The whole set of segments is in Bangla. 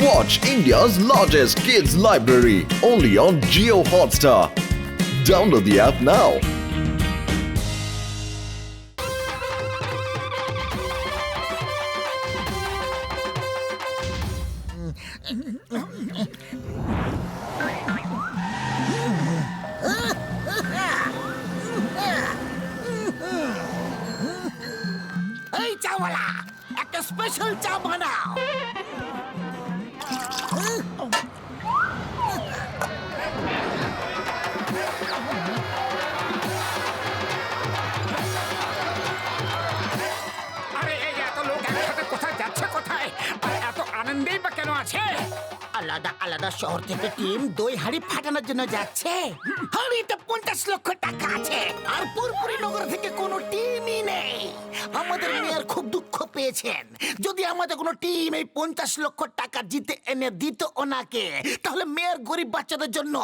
Watch India's largest kids library only on Jio Hotstar. Download the app now. এই চাওয়ালা একটা স্পেশাল চা বানাও। আরে এই এত লোক একসাথে কোথায় যাচ্ছে কোথায় আর এত আনন্দেই বা কেন আছে? আলাদা আলাদা শহর থেকে টিম দই হাড়ি ফাটানোর জন্য যাচ্ছে। হাড়িতে 50 লক্ষ টাকা আছে আর পুরপুরি নগর থেকে কোনো টিমই নেই। আমাদের মেয়র খুব দুঃখ পেয়েছেন। যদি আমাদের কোনো টিম এই 50 লক্ষ টাকা জিতে এনে দিত ওনাকে, তাহলে মেয়র গরিব বাচ্চাদের জন্য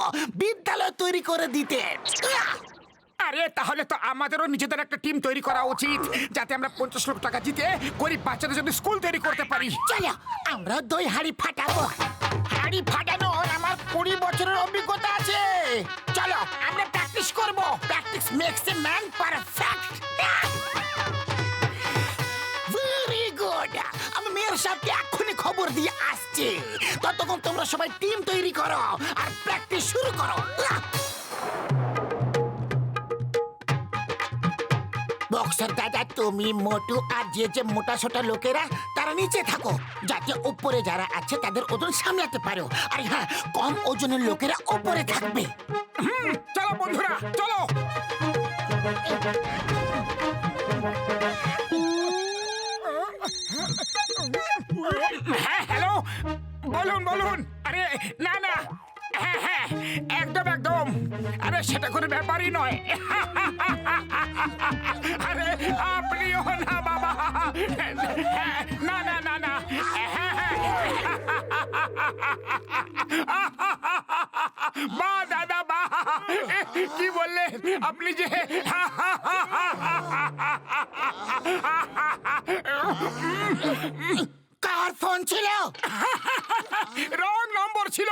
বিদ্যালয় তৈরি করে দিতেন। আরে তাহলে তো আমাদেরও নিজেদের একটা টিম তৈরি করা উচিত, যাতে আমরা 50 লক্ষ টাকা জিতে গরিব বাচ্চাদের জন্য স্কুল তৈরি করতে পারি। চলো আমরা দই হাড়ি ফাটাবো। হাড়ি ফাটানোর আমার 20 বছরের অভিজ্ঞতা আছে। চলো আমরা প্র্যাকটিস করব। Practice makes a man perfect. Very good. আমি মেয়র সাহেবকে এক্ষুনি খবর দিয়ে আসছি। ততক্ষণ তোমরা সবাই টিম তৈরি করো আর প্র্যাকটিস শুরু করো। বক্সার দাদা, তুমি মোটু আর যে যে মোটা সোটা লোকেরা তারা নিচে থাকো, যাতে উপরে যারা আছে তাদের ওজন সামলাতে পারো। আর হ্যাঁ, কম ওজনের লোকেরা উপরে থাকবে। চলো বন্ধুরা চলো। হ্যাঁ হ্যালো, বলুন বলুন। আরে না না, হ্যাঁ হ্যাঁ একদম একদম। আরে সেটা কোনো ব্যাপারই নয়। আরে আপনিও না বাবা। না না না না। বা দাদা বা, কি বললেন আপনি যে? কার ফোন ছিল? রং নম্বর ছিল।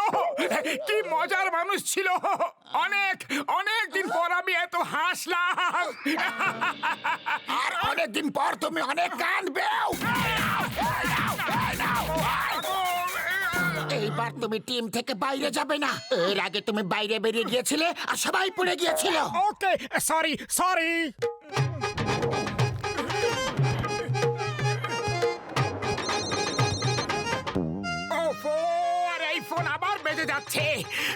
কি মজার মানুষ ছিল। অনেক অনেক দিন পর আমি এত হাসলাম। আর অনেকদিন পর তুমি অনেক কাঁদবে। এইবার তুমি টিম থেকে বাইরে যাবে না। এর আগে তুমি বাইরে বেরিয়ে গিয়েছিলে আর সবাই পড়ে গিয়েছিল। ওকে সরি সরি। ফোন আবার বেজে যাচ্ছে।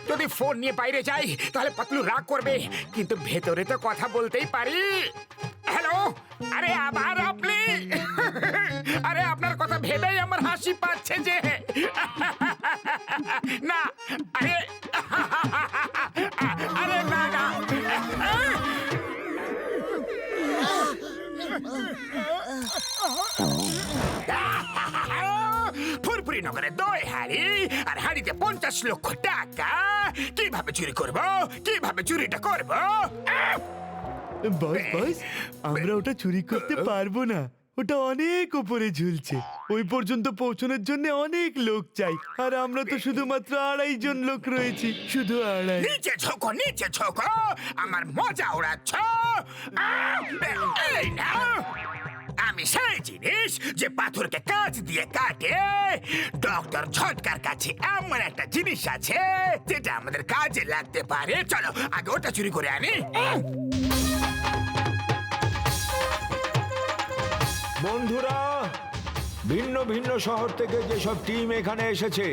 যদি ফোন নিয়ে বাইরে যাই তাহলে পাতলু রাগ করবে, কিন্তু ভেতরে তো কথা বলতেই পারি। হ্যালো, আরে আবার আপনি? আরে আপনার কথা ভেবেই আমার হাসি পাচ্ছে যে। না আরে আরে না না। ফুরফুরি নগরে দই হাড়ি আর হাড়িতে 50 লক্ষ টাকা। কিভাবে চুরি করব, কিভাবে চুরিটা করব? বস বস, আমরা ওটা চুরি করতে পারবো না। ওটা অনেক উপরে ঝুলছে। ওই পর্যন্ত পৌঁছানোর জন্য অনেক লোক চাই, আর আমরা তো শুধুমাত্র 2.5 জন লোক রয়েছি। শুধু 2.5। নিচে ঝোঁকো নিচে ঝোঁকো, আমার মজা উড়াচ্ছ। এই নাও, আমি সেই জিনিস যে পাথরকে কাঁচ দিয়ে কাটে। ডক্টর ঝটকার কাছে এমন একটা জিনিস আছে যেটা আমাদের কাজে লাগতে পারে। চলো আগে ওটা চুরি করে আনি। বন্ধুরা, ভিন্ন ভিন্ন শহর থেকে যেসব টিম এখানে এসেছে,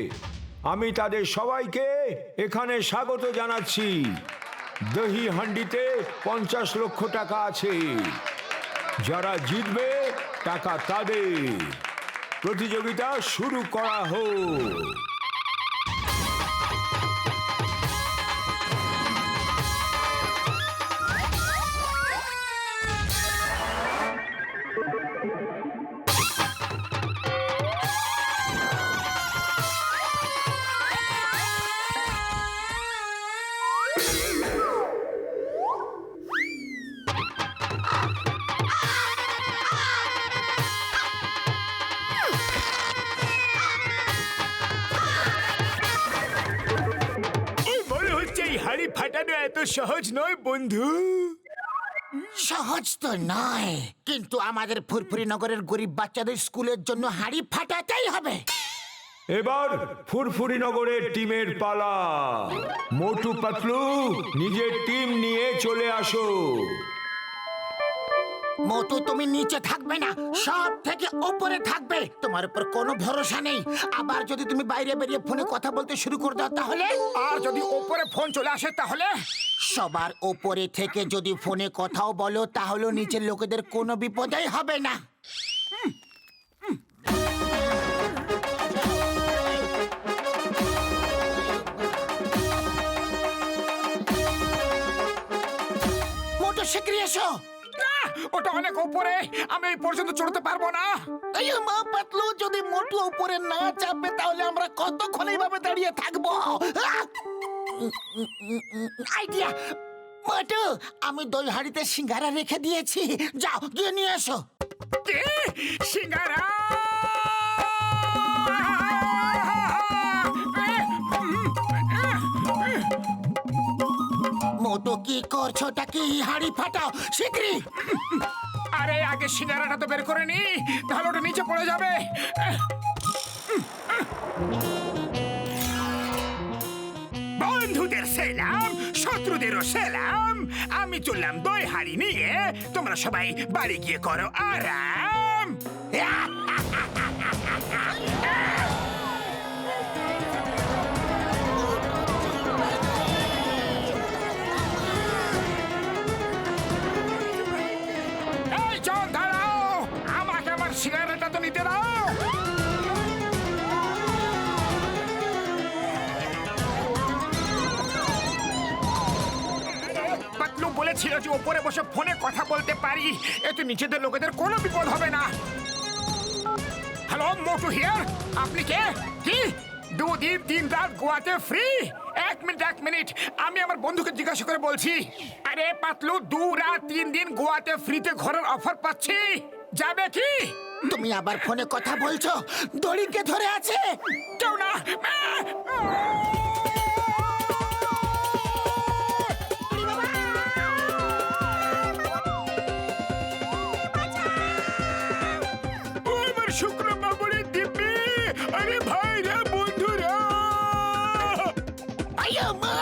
আমি তাদের সবাইকে এখানে স্বাগত জানাচ্ছি। দহি হান্ডিতে 50 লক্ষ টাকা আছে। যারা জিতবে টাকা তাদের। প্রতিযোগিতা শুরু করা হোক। হাড়ি ফাটানো এত সহজ নয় বন্ধু। সহজ তো নয়, কিন্তু আমাদের ফুরফুরি নগরের গরিব বাচ্চাদের স্কুলের জন্য হাড়ি ফাটাতেই হবে। এবার ফুরফুরি নগরের টিমের পালা। মোটু পাতলু নিজের টিম নিয়ে চলে আসো। মোটু তুমি নিচে থাকবে না, সব থেকে ওপরে থাকবে। তোমার উপর কোনো ভরসা নেই। আবার যদি তুমি বাইরে বেরিয়ে ফোনে কথা বলতে শুরু করে দাও তাহলে? আর যদি ওপরে ফোন চলে আসে তাহলে? সবার ওপরে থেকে যদি ফোনে কথাও বলো তাহলে নিচের লোকেদের কোনো বিপদেই হবে না। মোটু শিগগিরই এসো। না, ওটা অনেক উপরে, আমি এই পর্যন্ত চড়তে পারবো না। এই মা পাতলু, যদি মোটু উপরে না চাপবে তাহলে আমরা কতক্ষণ এইভাবে দাঁড়িয়ে থাকবো? আইডিয়া! মোটু, আমি দই হাঁড়িতে সিঙ্গারা রেখে দিয়েছি, যাও গিয়ে নিয়ে এসো। কি? সিঙ্গারা? মোটু কি করছোটা কি? হাঁড়ি ফাটাও শিগগিরই। আরে আগে সিঙ্গারাটা তো বের করে নি, তাহলে ওটা নিচে পড়ে যাবে। বন্ধুদের সেলাম, শত্রুদেরও সেলাম। আমি চললাম দই হাড়ি নিয়ে, তোমরা সবাই বাড়ি গিয়ে করো আরাম। এই জন, দাঁড়াও, আমাকে আমার সিগারেটটা তো নিতে দাও। পাতলু বলেছিল যে ওপরে বসে ফোনে কথা বলতে পারি, এতে নিচেদের লোকেদের কোনো বিপদ হবে না। Hello, Motu here. আপনি কে? কি 2 দিন 3 রাত গোয়াতে ফ্রি? এক মিনিট, আমি আমার বন্ধুকে জিজ্ঞাসা করে বলছি। আরে পাতলু, 2 রাত 3 দিন গোয়াতে ফ্রিতে ঘোরার অফার পাচ্ছি, যাবে কি? তুমি আবার ফোনে কথা বলছো? দড়িকে ধরে আছে কেউ না। আমার শুকনো বাবুরের দিব্যি! আরে ভাই রে, বন্ধুরা! আইয়া মা,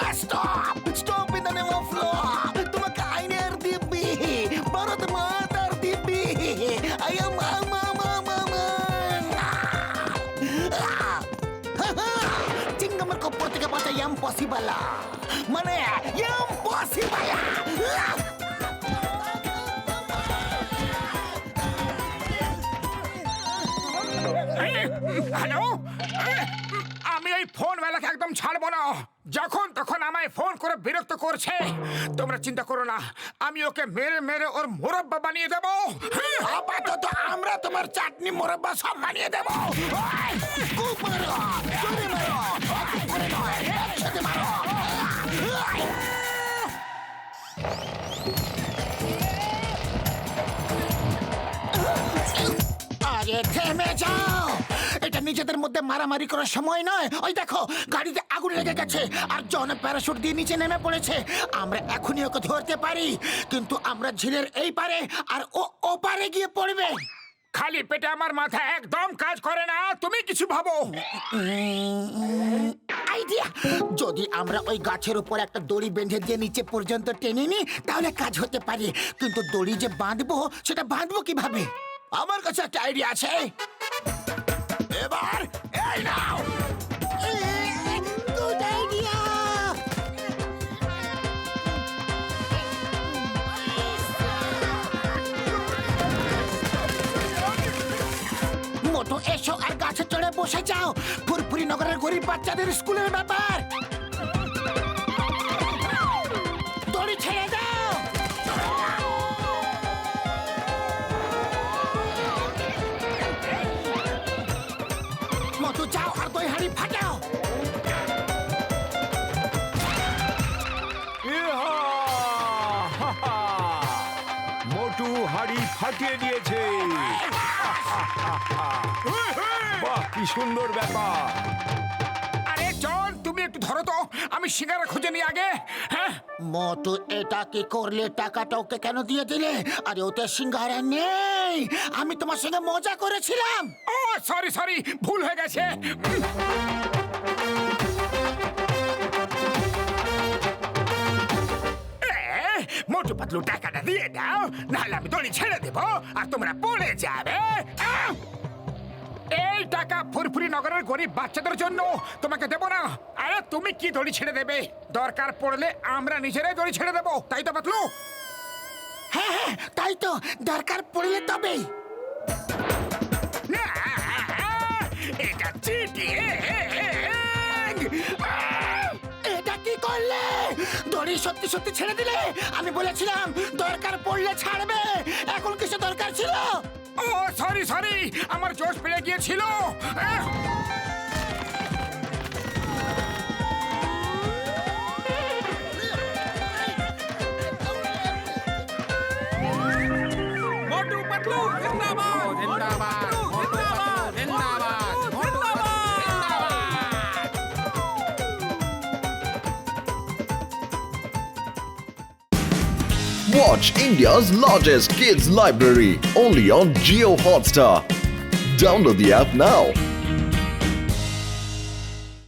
stop in the name of law. তোমাকে আইনের দিব্যি, ভারত মাতার দিব্যি। আইয়া মা মা মা মা মা। চিঙ্গামের কপর থেকে বাঁচা ইম্পসিবল, মানে ইম্পসিবল। হ্যালো, আমি এই ফোন বেলাকে একদম ছাড়বো না। যখন তখন আমায় ফোন করে বিরক্ত করছে। তোমরা চিন্তা করো না, আমি ওকে মেরে মেরে ওর মোরব্বা বানিয়ে দেবো। আপাতত আমরা তোমার চাটনি মোরব্বা সব বানিয়ে দেবো। খুব মারো, জোরে মারো, এক করে নয়, একসাথে মারো। আরে থেমে যাও, এটা নিজেদের মধ্যে মারামারি করার সময় নয়। ওই দেখো, গাড়িতে আগুন লেগে গেছে আর জন প্যারাশুট দিয়ে নিচে নেমে পড়েছে। আমরা এখনই ওকে ধরতে পারি, কিন্তু আমরা ঝিলের এই পারে আর ও ওপারে গিয়ে পড়বে। খালি পেটে আমার মাথা একদম কাজ করে না, তুমি কিছু ভাবো। আইডিয়া! যদি আমরা ওই গাছের উপর একটা দড়ি বেঁধে দিয়ে নিচে পর্যন্ত টেনে নিই তাহলে কাজ হতে পারে, কিন্তু দড়ি যে বাঁধবো সেটা বাঁধবো কিভাবে? আমার কাছে একটা আইডিয়া আছে। এবার এই নাও। Good idea! মোটু এসো আর গাছে চড়ে বসে যাও। ফুরফুরি নগরের গরিব বাচ্চাদের স্কুলের ব্যাপার। দড়ি ছেড়ে দাও। মোটু যাও আর দই হাঁড়ি ফাটাও। ইহা! হাহা! মোটু হাড়ি ফাটিয়ে দিয়েছে। বাহ, কি সুন্দর ব্যাপার। আরে জন, তুমি একটু ধরো তো, আমি আমি সিঙ্গারা খুঁজে নিয়ে আগে। হ্যাঁ মোটু এটা কি করলে? টাকাটা ওকে কেন দিয়ে দিলে? আরে ওতে সিঙ্গারা নেই, আমি তোমার সঙ্গে মজা করেছিলাম। ও সরি সরি, ভুল হয়ে গেছে। মোটু পাতলু টাকাটা দিয়ে দাও, নাহলে আমি দড়ি ছেড়ে দেবো আর তোমরা পড়ে যাবে। এই টাকা ফুরফুরি নগরের গরিব বাচ্চাদের জন্য, তোমাকে দেবো না। আরে তুমি কি দড়ি ছেড়ে দেবে? দরকার পড়লে আমরা নিজেরাই দড়ি ছেড়ে দেবো, তাই তো পাতলু? হ্যাঁ হ্যাঁ, তাই তো, দরকার পড়লে তবেই। না, এটা চিটিং। এটা কি করলে? দড়ি সত্যি সত্যি ছেড়ে দিলে। আমি বলেছিলাম দরকার পড়লে ছাড়বে, এখন কিছু দরকার ছিল। ও সরি সরি, আমার জোশ বেড়ে গিয়েছিল। মোটু পাতলু জিন্দাবাদ জিন্দাবাদ মোটু পাতলু জিন্দাবাদ মোটু পাতলু জিন্দাবাদ। Watch India's largest kids library only on Geo Hotstar. Download the app now.